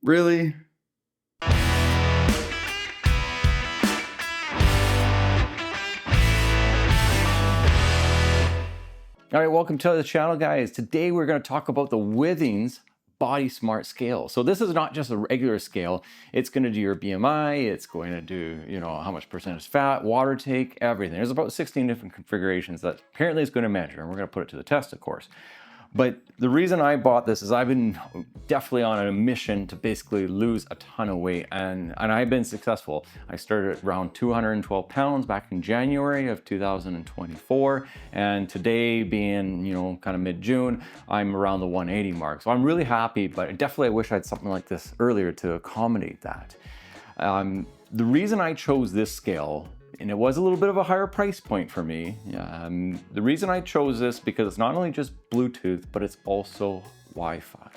Really? All right, welcome to the channel, guys. Today we're going to talk about the Withings Body Smart Scale. So this is not just a regular scale. It's going to do your BMI. It's going to do, how much percent is fat, water take, everything. There's about 16 different configurations that apparently it's going to measure, and we're going to put it to the test, of course. But the reason I bought this is I've been definitely on a mission to basically lose a ton of weight, and I've been successful. I started at around 212 pounds back in January of 2024, and today being, kind of mid-June, I'm around the 180 mark. So I'm really happy, but definitely I wish I had something like this earlier to accommodate that. The reason I chose this scale, and it was a little bit of a higher price point for me. The reason I chose this because it's not only just Bluetooth, but it's also Wi-Fi.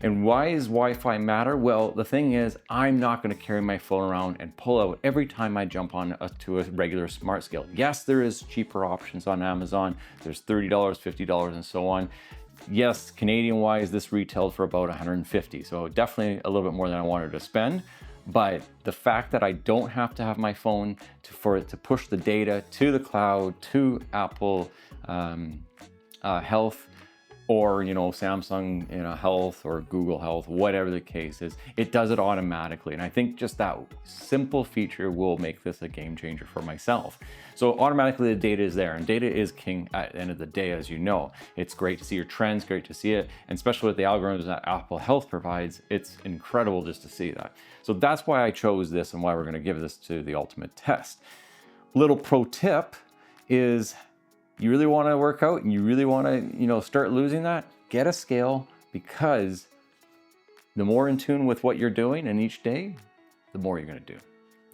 And why does Wi-Fi matter? Well, the thing is, I'm not going to carry my phone around and pull out every time I jump on to a regular smart scale. Yes, there is cheaper options on Amazon. There's $30, $50, and so on. Yes, Canadian-wise, this retailed for about $150, so definitely a little bit more than I wanted to spend. But the fact that I don't have to have my phone for it to push the data to the cloud, to Apple Health, or Samsung Health or Google Health, whatever the case is, it does it automatically. And I think just that simple feature will make this a game changer for myself. So automatically the data is there, and data is king at the end of the day, as you know. It's great to see your trends, great to see it, and especially with the algorithms that Apple Health provides, it's incredible just to see that. So that's why I chose this and why we're gonna give this to the ultimate test. Little pro tip is, you really want to work out and you really want to, start losing that, get a scale, because the more in tune with what you're doing in each day, the more you're going to do.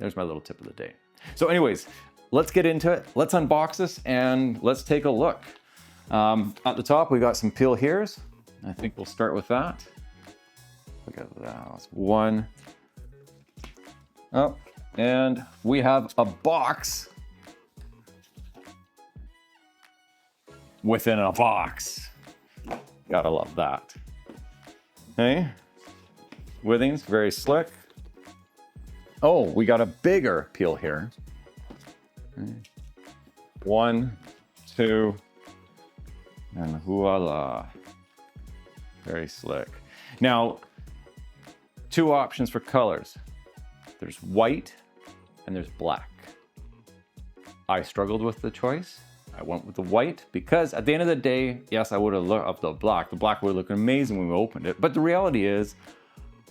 There's my little tip of the day. So anyways, let's get into it. Let's unbox this and let's take a look. At the top, we got some peel here's. I think we'll start with that. Look at that. That's one. Oh, and we have a box within a box. Gotta love that. Okay, Withings, very slick. Oh, we got a bigger peel here. Okay. 1, 2, and voila. Very slick. Now, 2 options for colors. There's white and there's black. I struggled with the choice. I went with the white because at the end of the day, yes, I would have looked up the black. The black would look amazing when we opened it. But the reality is,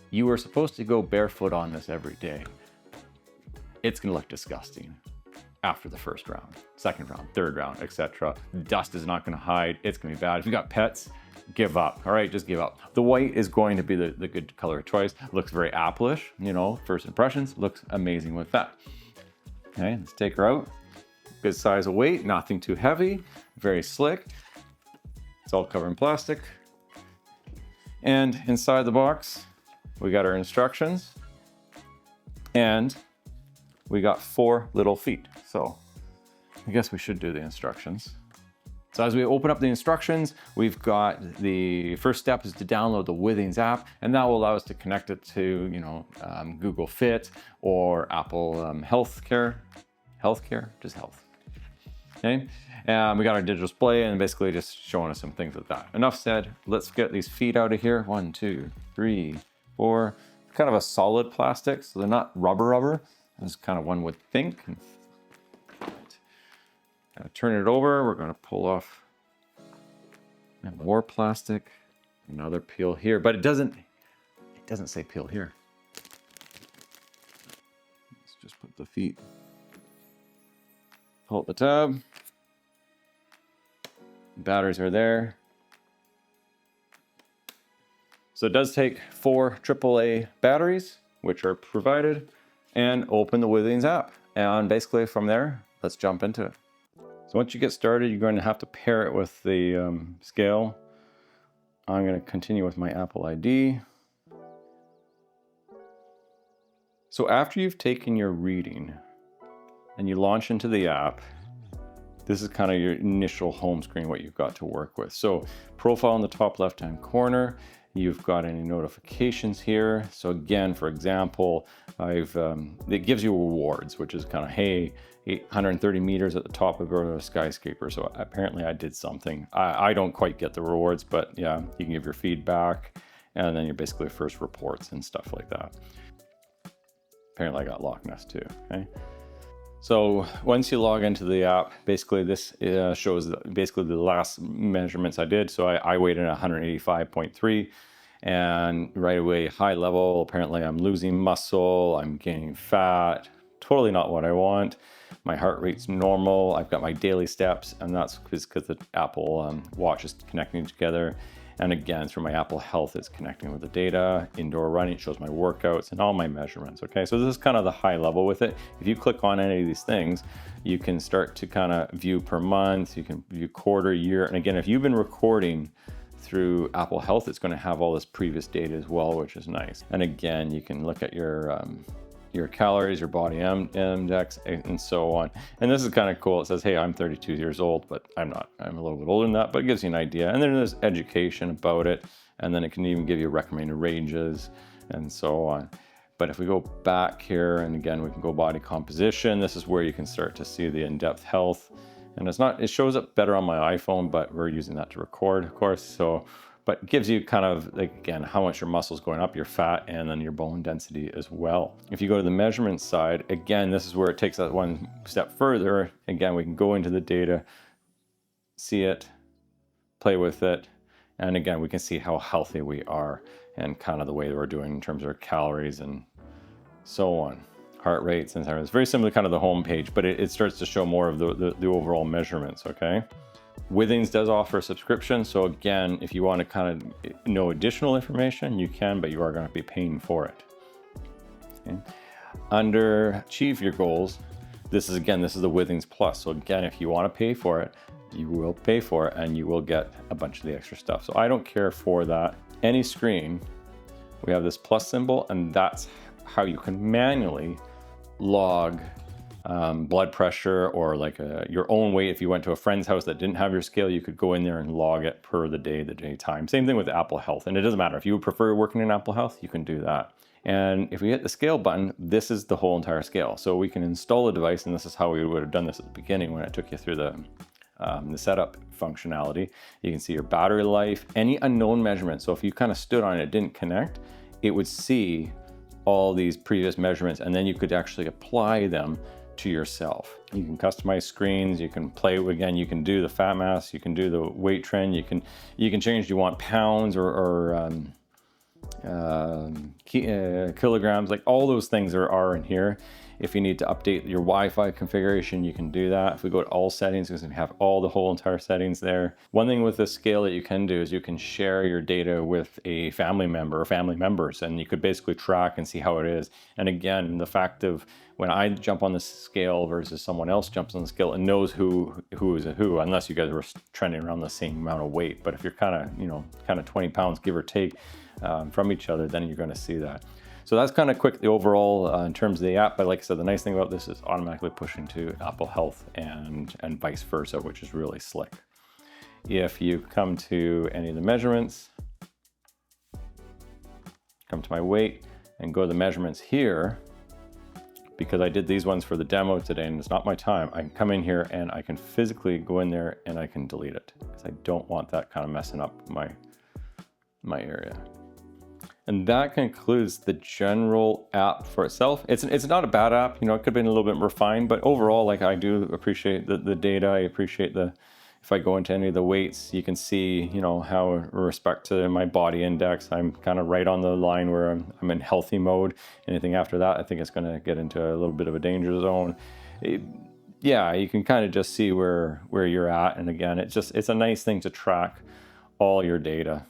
you were supposed to go barefoot on this every day. It's gonna look disgusting after the first round, second round, third round, etc. Dust is not gonna hide. It's gonna be bad. If you got pets, give up. All right, just give up. The white is going to be the good color choice. Looks very Apple-ish, first impressions. Looks amazing with that. Okay, let's take her out. Good size of weight, nothing too heavy, very slick. It's all covered in plastic. And inside the box, we got our instructions, and we got 4 little feet. So I guess we should do the instructions. So as we open up the instructions, we've got the first step is to download the Withings app, and that will allow us to connect it to, Google Fit or Apple Healthcare, just health. Okay, and we got our digital display and basically just showing us some things like that. Enough said, let's get these feet out of here. 1, 2, 3, 4. Kind of a solid plastic, so they're not rubber, as kind of one would think. Turn it over, we're gonna pull off more plastic, another peel here, but it doesn't say peel here. Let's just put the feet. Pull out the tab. Batteries are there. So it does take 4 AAA batteries, which are provided, and open the Withings app. And basically from there, let's jump into it. So once you get started, you're going to have to pair it with the scale. I'm going to continue with my Apple ID. So after you've taken your reading and you launch into the app, this is kind of your initial home screen, what you've got to work with. So profile in the top left-hand corner, you've got any notifications here. So again, for example, it gives you rewards, which is kind of, hey, 830 meters at the top of a skyscraper. So apparently I did something. I don't quite get the rewards, but yeah, you can give your feedback, and then you're basically first reports and stuff like that. Apparently I got Loch Ness too, okay? So once you log into the app, basically this shows basically the last measurements I did. So I weighed in 185.3, and right away, high level, apparently I'm losing muscle, I'm gaining fat, totally not what I want. My heart rate's normal, I've got my daily steps, and that's because the Apple Watch is connecting together. And again, through my Apple Health, it's connecting with the data. Indoor running, it shows my workouts and all my measurements, okay? So this is kind of the high level with it. If you click on any of these things, you can start to kind of view per month, you can view quarter, year. And again, if you've been recording through Apple Health, it's gonna have all this previous data as well, which is nice. And again, you can look at your calories, your body index, and so on. And this is kind of cool. It says, hey, I'm 32 years old, but I'm not. I'm a little bit older than that, but it gives you an idea. And then there's education about it. And then it can even give you recommended ranges and so on. But if we go back here, and again, we can go body composition. This is where you can start to see the in-depth health. And it shows up better on my iPhone, but we're using that to record, of course. So, but it gives you kind of, like, again, how much your muscle's going up, your fat, and then your bone density as well. If you go to the measurement side, again, this is where it takes that one step further. Again, we can go into the data, see it, play with it, and again, we can see how healthy we are and kind of the way that we're doing in terms of our calories and so on. Heart rates and so on. It's very similar to kind of the home page, but it starts to show more of the overall measurements, okay? Withings does offer a subscription. So again, if you want to kind of know additional information, you can, but you are going to be paying for it. Okay. Under achieve your goals, this is the Withings Plus. So again, if you want to pay for it, you will pay for it and you will get a bunch of the extra stuff. So I don't care for that. Any screen, we have this plus symbol, and that's how you can manually log blood pressure, or like your own weight. If you went to a friend's house that didn't have your scale, you could go in there and log it per the day time. Same thing with Apple Health. And it doesn't matter if you would prefer working in Apple Health, you can do that. And if we hit the scale button, this is the whole entire scale. So we can install a device, and this is how we would have done this at the beginning when it took you through the setup functionality. You can see your battery life, any unknown measurements. So if you kind of stood on it, it didn't connect, it would see all these previous measurements, and then you could actually apply them to yourself. You can customize screens, you can play again, you can do the fat mass, you can do the weight trend, you can change, do you want pounds or kilograms, like all those things are in here. If you need to update your Wi-Fi configuration, you can do that. If we go to all settings, we have all the whole entire settings there. One thing with this scale that you can do is you can share your data with a family member or family members, and you could basically track and see how it is. And again, the fact of when I jump on the scale versus someone else jumps on the scale, it knows who is who, unless you guys were trending around the same amount of weight. But if you're kind of 20 pounds, give or take, from each other, then you're going to see that. So that's kind of quick, the overall in terms of the app. But like I said, the nice thing about this is automatically pushing to Apple Health and vice versa, which is really slick. If you come to any of the measurements, come to my weight and go to the measurements here, because I did these ones for the demo today and it's not my time, I can come in here and I can physically go in there and I can delete it because I don't want that kind of messing up my area. And that concludes the general app for itself. It's not a bad app, it could have been a little bit refined, but overall, like, I do appreciate the data. I appreciate if I go into any of the weights, you can see, how with respect to my body index, I'm kind of right on the line where I'm in healthy mode. Anything after that, I think it's going to get into a little bit of a danger zone. Yeah, you can kind of just see where you're at. And again, it's a nice thing to track all your data.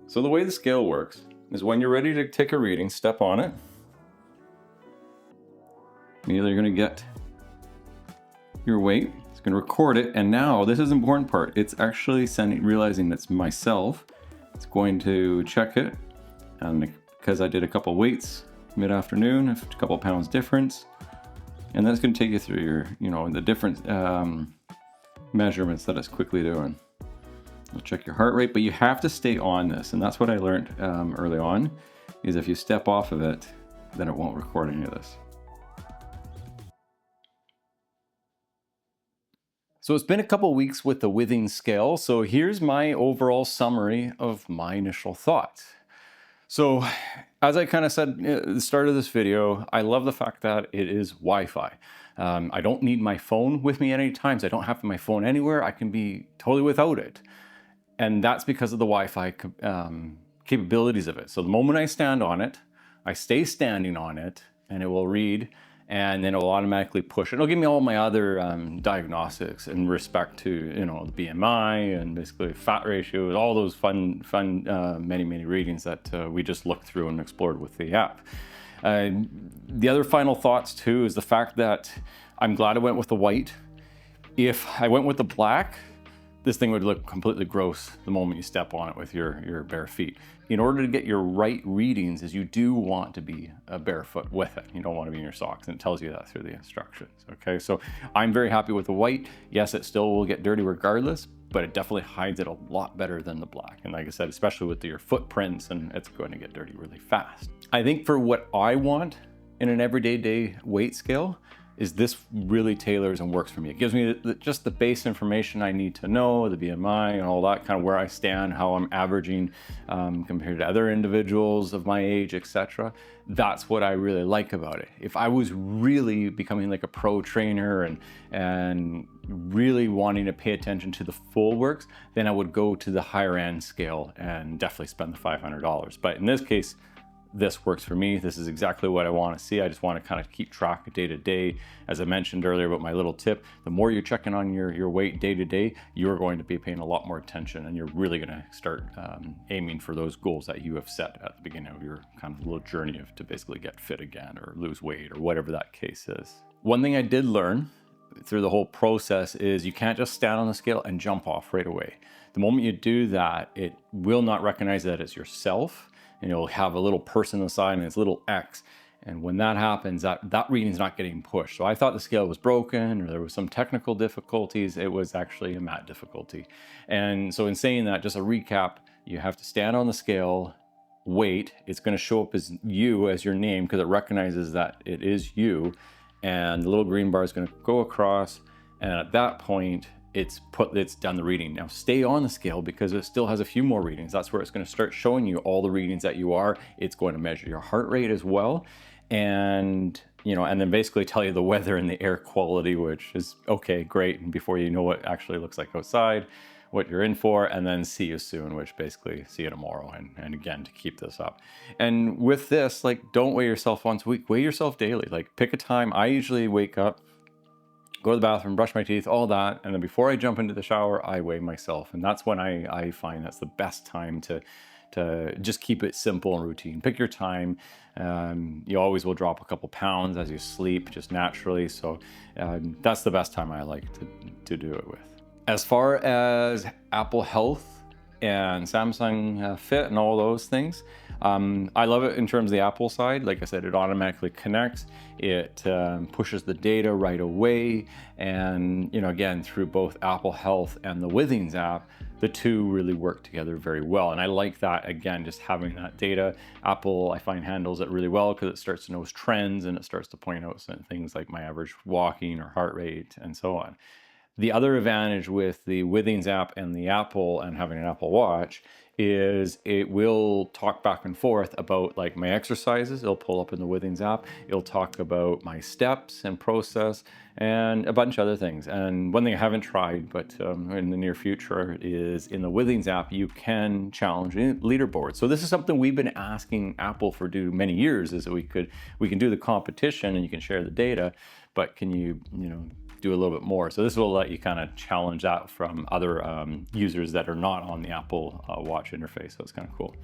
So the way the scale works is when you're ready to take a reading, step on it. You're going to get your weight. It's going to record it. And now this is the important part. It's actually realizing that's myself. It's going to check it. And because I did a couple weights mid-afternoon, a couple pounds difference. And that's going to take you through your, the different measurements that it's quickly doing. It'll check your heart rate, but you have to stay on this. And that's what I learned early on, is if you step off of it, then it won't record any of this. So it's been a couple weeks with the Withings scale. So here's my overall summary of my initial thoughts. So as I kind of said at the start of this video, I love the fact that it is Wi-Fi. I don't need my phone with me at any times. I don't have my phone anywhere. I can be totally without it. And that's because of the Wi-Fi capabilities of it. So the moment I stand on it, I stay standing on it, and it will read, and then it will automatically push. It'll give me all my other diagnostics in respect to, you know, the BMI and basically fat ratios, all those fun many readings that we just looked through and explored with the app. The other final thoughts too is the fact that I'm glad I went with the white. If I went with the black, this thing would look completely gross the moment you step on it with your bare feet. In order to get your right readings, is you do want to be barefoot with it. You don't want to be in your socks, and it tells you that through the instructions. Okay, so I'm very happy with the white. Yes, it still will get dirty regardless, but it definitely hides it a lot better than the black. And like I said, especially with your footprints, and it's going to get dirty really fast. I think for what I want in an everyday weight scale, is this really tailors and works for me. It gives me just the base information I need to know, the BMI and all that, kind of where I stand, how I'm averaging compared to other individuals of my age, etc. That's what I really like about it. If I was really becoming like a pro trainer and really wanting to pay attention to the full works, then I would go to the higher end scale and definitely spend the $500. But in this case, this works for me. This is exactly what I want to see. I just want to kind of keep track of day to day. As I mentioned earlier about my little tip, the more you're checking on your weight day to day, you're going to be paying a lot more attention, and you're really going to start aiming for those goals that you have set at the beginning of your kind of little journey to basically get fit again or lose weight or whatever that case is. One thing I did learn through the whole process is you can't just stand on the scale and jump off right away. The moment you do that, it will not recognize that it's yourself, and you'll have a little person on the side and it's little X. And when that happens, that reading's not getting pushed. So I thought the scale was broken or there was some technical difficulties. It was actually a math difficulty. And so in saying that, just a recap, you have to stand on the scale, wait. It's going to show up as you, as your name, because it recognizes that it is you. And the little green bar is going to go across. And at that point, it's done the reading. Now stay on the scale because it still has a few more readings. That's where it's going to start showing you all the readings that you are. It's going to measure your heart rate as well. And, you know, and then basically tell you the weather and the air quality, which is okay, great. And before you know what actually looks like outside, what you're in for, and then see you soon, which basically see you tomorrow. And again, to keep this up. And with this, like, don't weigh yourself once a week, weigh yourself daily. Like, pick a time. I usually wake up, go to the bathroom, brush my teeth, all that. And then before I jump into the shower, I weigh myself. And that's when I find that's the best time to just keep it simple and routine. Pick your time. You always will drop a couple pounds as you sleep, just naturally. So that's the best time I like to do it with. As far as Apple Health and Samsung Fit and all those things, I love it in terms of the Apple side. Like I said, it automatically connects. It pushes the data right away. And, you know, again, through both Apple Health and the Withings app, the two really work together very well. And I like that, again, just having that data. Apple, I find, handles it really well because it starts to notice trends and it starts to point out certain things like my average walking or heart rate and so on. The other advantage with the Withings app and the Apple and having an Apple Watch is it will talk back and forth about like my exercises. It'll pull up in the Withings app. It'll talk about my steps and process and a bunch of other things. And one thing I haven't tried, but in the near future, is in the Withings app, you can challenge leaderboards. So this is something we've been asking Apple for many years, is that we can do the competition and you can share the data, but can you do a little bit more. So this will let you kind of challenge that from other users that are not on the Apple Watch interface. So it's kind of cool.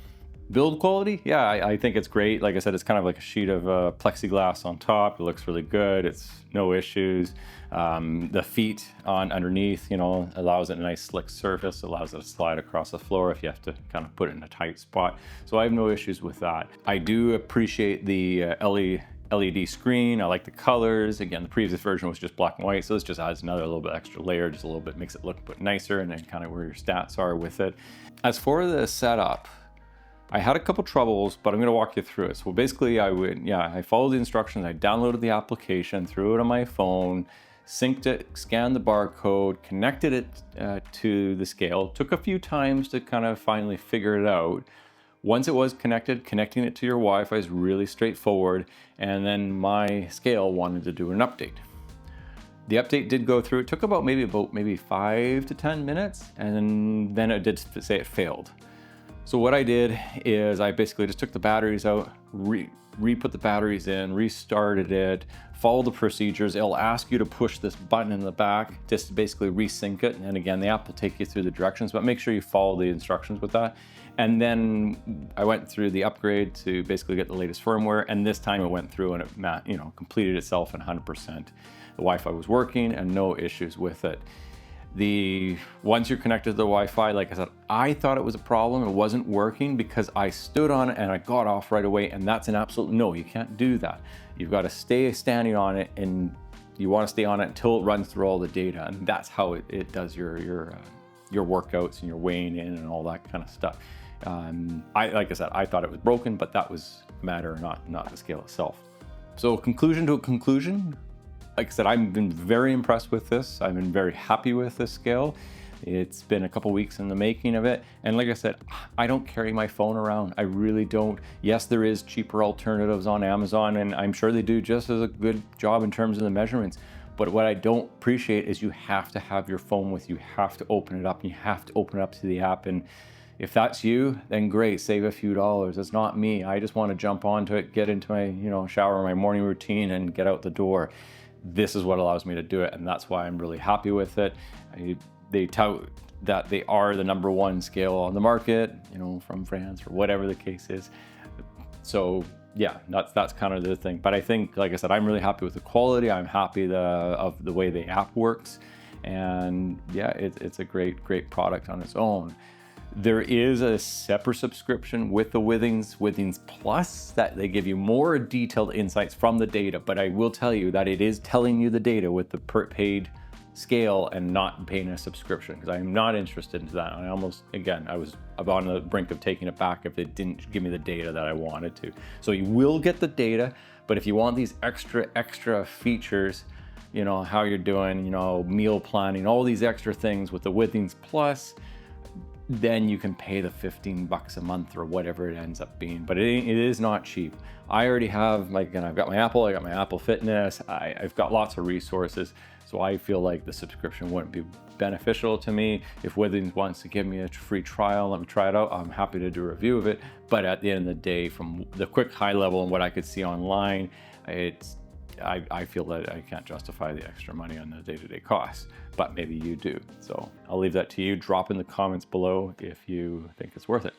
Build quality, yeah, I think it's great. Like I said, it's kind of like a sheet of plexiglass on top. It looks really good. It's no issues. The feet underneath, allows it a nice slick surface, allows it to slide across the floor if you have to kind of put it in a tight spot. So I have no issues with that. I do appreciate the LED screen. I like the colors. Again, the previous version was just black and white, so this just adds another little bit extra layer, just a little bit, makes it look a bit nicer, and then kind of where your stats are with it. As for the setup, I had a couple troubles, but I'm going to walk you through it. So basically I followed the instructions. I downloaded the application, threw it on my phone, synced it, scanned the barcode, connected it to the scale. Took a few times to kind of finally figure it out. Once it was connected, connecting it to your Wi-Fi is really straightforward, and then my scale wanted to do an update. The update did go through. It took about maybe 5 to 10 minutes, and then it did say it failed. So what I did is I basically just took the batteries out, re-put the batteries in, restarted it, followed the procedures. It'll ask you to push this button in the back just to basically resync it. And again, the app will take you through the directions, but make sure you follow the instructions with that. And then I went through the upgrade to basically get the latest firmware. And this time it went through and it completed itself in 100%. The Wi-Fi was working and no issues with it. Once you're connected to the Wi-Fi, like I said, I thought it was a problem. It wasn't working because I stood on it and I got off right away, and that's an absolute no. You can't do that. You've got to stay standing on it, and you want to stay on it until it runs through all the data, and that's how it does your workouts and your weighing in and all that kind of stuff. Like I said, I thought it was broken, but that was a matter, not the scale itself. So conclusion to a conclusion. Like I said, I've been very impressed with this. I've been very happy with this scale. It's been a couple weeks in the making of it. And like I said, I don't carry my phone around. I really don't. Yes, there is cheaper alternatives on Amazon, and I'm sure they do just as a good job in terms of the measurements. But what I don't appreciate is you have to have your phone with you. You have to open it up, and you have to open it up to the app. And if that's you, then great, save a few dollars. It's not me. I just want to jump onto it, get into my shower, my morning routine, and get out the door. This is what allows me to do it, and that's why I'm really happy with it. They tout that they are the #1 scale on the market, from France or whatever the case is. So yeah, that's kind of the thing. But I think, like I said, I'm really happy with the quality. I'm happy of the way the app works, and yeah, it's a great product on its own. There is a separate subscription with the Withings Plus, that they give you more detailed insights from the data, but I will tell you that it is telling you the data with the paid scale and not paying a subscription, because I am not interested in that. I was on the brink of taking it back if it didn't give me the data that I wanted to. So you will get the data, but if you want these extra features, how you're doing, meal planning, all these extra things with the Withings Plus, then you can pay the $15 a month or whatever it ends up being. But it is not cheap. I already have, I've got my Apple, I got my Apple Fitness, I've got lots of resources. So I feel like the subscription wouldn't be beneficial to me. If Withings wants to give me a free trial, let me try it out, I'm happy to do a review of it. But at the end of the day, from the quick high level and what I could see online, I feel that I can't justify the extra money on the day-to-day costs, but maybe you do. So I'll leave that to you. Drop in the comments below if you think it's worth it.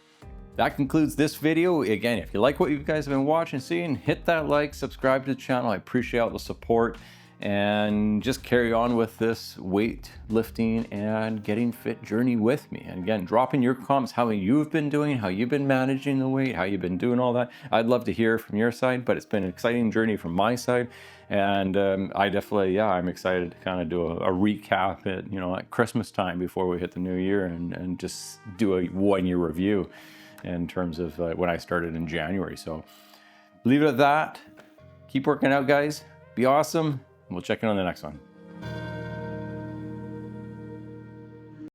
That concludes this video. Again, if you like what you guys have been watching, seeing, hit that like, subscribe to the channel. I appreciate all the support, and just carry on with this weight lifting and getting fit journey with me. And again, drop in your comments how you've been doing, how you've been managing the weight, how you've been doing all that. I'd love to hear from your side, but it's been an exciting journey from my side. And I definitely, I'm excited to kind of do a recap at Christmas time before we hit the new year, and just do a 1-year review in terms of when I started in January. So leave it at that. Keep working out, guys. Be awesome. We'll check in on the next one.